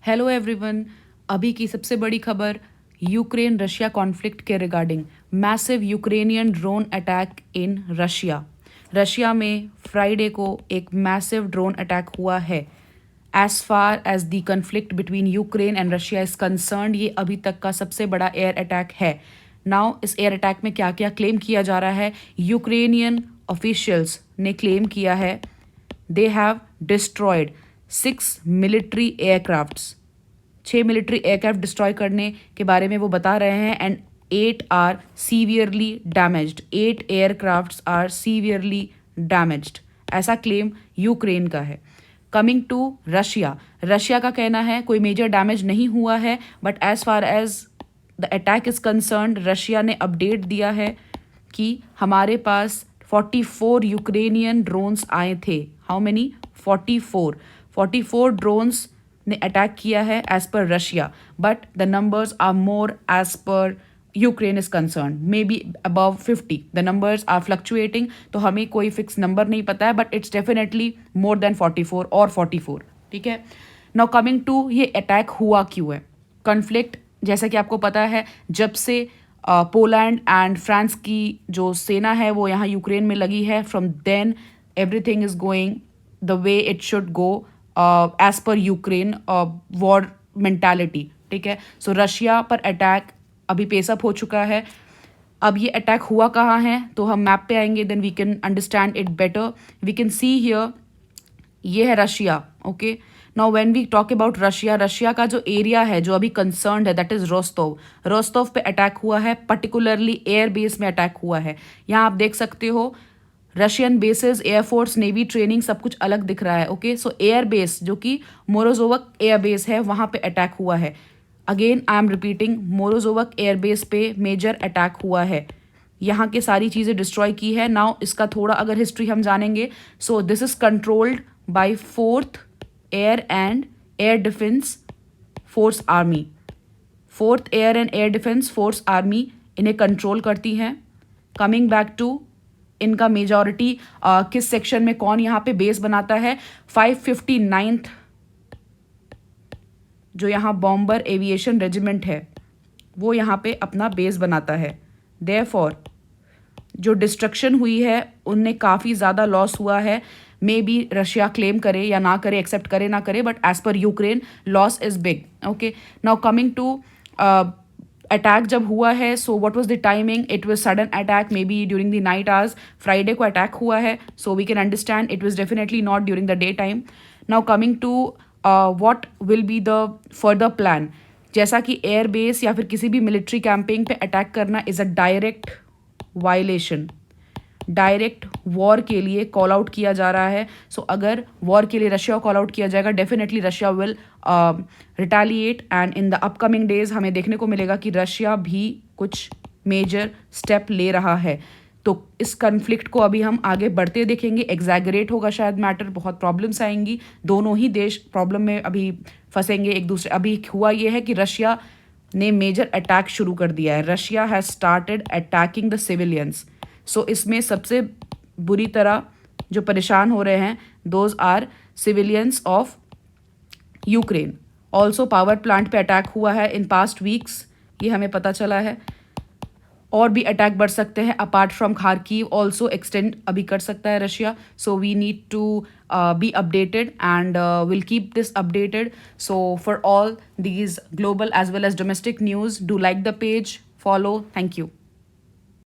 Hello everyone. अभी की सबसे बड़ी खबर, यूक्रेन रशिया कॉन्फ्लिक्ट के regarding massive Ukrainian drone attack in Russia. Russia में फ्राइडे को एक मैसिव ड्रोन अटैक हुआ है। As far as the conflict between Ukraine and Russia is concerned, ये अभी तक का सबसे बड़ा एयर अटैक है। नाउ इस एयर अटैक में क्या क्या क्लेम किया जा रहा है? यूक्रेनियन ऑफिशियल्स ने क्लेम किया है they have destroyed 6 military aircrafts. 6 military aircraft destroy करने के बारे में वो बता रहे हैं। And 8 are severely damaged. 8 aircrafts are severely damaged, ऐसा क्लेम यूक्रेन का है। कमिंग टू रशिया, रशिया का कहना है कोई मेजर डैमेज नहीं हुआ है, but as far as the attack is concerned, Russia ने अपडेट दिया है कि हमारे पास 44 यूक्रेनियन ड्रोन्स आए थे। How many? 44 ड्रोन्स ने अटैक किया है as per Russia, but the numbers are more as per Ukraine is concern, maybe above 50। The numbers are fluctuating, तो हमें कोई फिक्स नंबर नहीं पता है, but it's definitely more than 44 और 44। ठीक है। नाउ कमिंग टू ये अटैक हुआ क्यों है। कॉन्फ्लिक्ट जैसा कि आपको पता है, जब से पोलैंड एंड फ्रांस की जो सेना है वो यहाँ यूक्रेन में लगी है, from then everything is going the way it should go as per Ukraine war mentality. ठीक है। सो रशिया पर अटैक अभी पेसअप हो चुका है। अब ये अटैक हुआ कहाँ है, तो हम मैप पे आएंगे, then we can understand it better. We can see here, ये है Russia. Okay. Now when we talk about Russia, Russia का जो एरिया है जो अभी कंसर्न्ड है, दैट इज रोस्तोव। रोस्तोव पे अटैक हुआ है, पर्टिकुलरली एयर बेस में अटैक हुआ है। यहाँ आप देख सकते हो Russian bases, air force, navy training सब कुछ अलग दिख रहा है। ओके। सो एयर बेस जो कि मोरोजोवक एयर बेस है, वहाँ पे अटैक हुआ है। Again I am repeating, Morozovsk air base पे मेजर अटैक हुआ है। यहाँ के सारी चीज़ें डिस्ट्रॉय की है। नाउ इसका थोड़ा अगर हिस्ट्री हम जानेंगे, so this is controlled by 4th air and air defence force army. 4th air and air defence force army इन्हें कंट्रोल करती हैं। कमिंग बैक टू इनका मेजॉरिटी किस सेक्शन में कौन यहाँ पे बेस बनाता है, 559th जो यहाँ बॉम्बर एविएशन रेजिमेंट है वो यहाँ पे अपना बेस बनाता है। देयरफॉर जो डिस्ट्रक्शन हुई है उनमें काफ़ी ज़्यादा लॉस हुआ है। मे बी रशिया क्लेम करे या ना करे, एक्सेप्ट करे ना करे, but as per Ukraine loss is big. Okay. Now coming to attack जब हुआ है, so what was the timing? It was sudden attack, maybe during the night hours. Friday को अटैक हुआ है, so we can understand it was definitely not during the day time. Now coming to what will be the further plan. जैसा कि air base या फिर किसी भी military camping पे अटैक करना is a direct violation, direct war के लिए कॉल आउट किया जा रहा है। सो अगर वॉर के लिए रशिया को कॉल आउट किया जाएगा, definitely Russia will retaliate. And in the upcoming days हमें देखने को मिलेगा कि रशिया भी कुछ मेजर स्टेप ले रहा है। तो इस कन्फ्लिक्ट को अभी हम आगे बढ़ते देखेंगे। एग्जैगरेट होगा शायद मैटर, बहुत प्रॉब्लम्स आएंगी, दोनों ही देश प्रॉब्लम में अभी फंसेंगे एक दूसरे। अभी हुआ ये है कि रशिया ने मेजर अटैक शुरू कर दिया है। Russia has started attacking the civilians. So इसमें सबसे बुरी तरह जो परेशान हो रहे हैं, those are civilians of Ukraine. Also power plant पे अटैक हुआ है इन पास्ट वीक्स, ये हमें पता चला है। और भी अटैक बढ़ सकते हैं apart from Kharkiv, also extend अभी कर सकता है Russia. So we need to be updated and will keep this updated. So for all these global as well as domestic news, do like the page, follow. Thank you.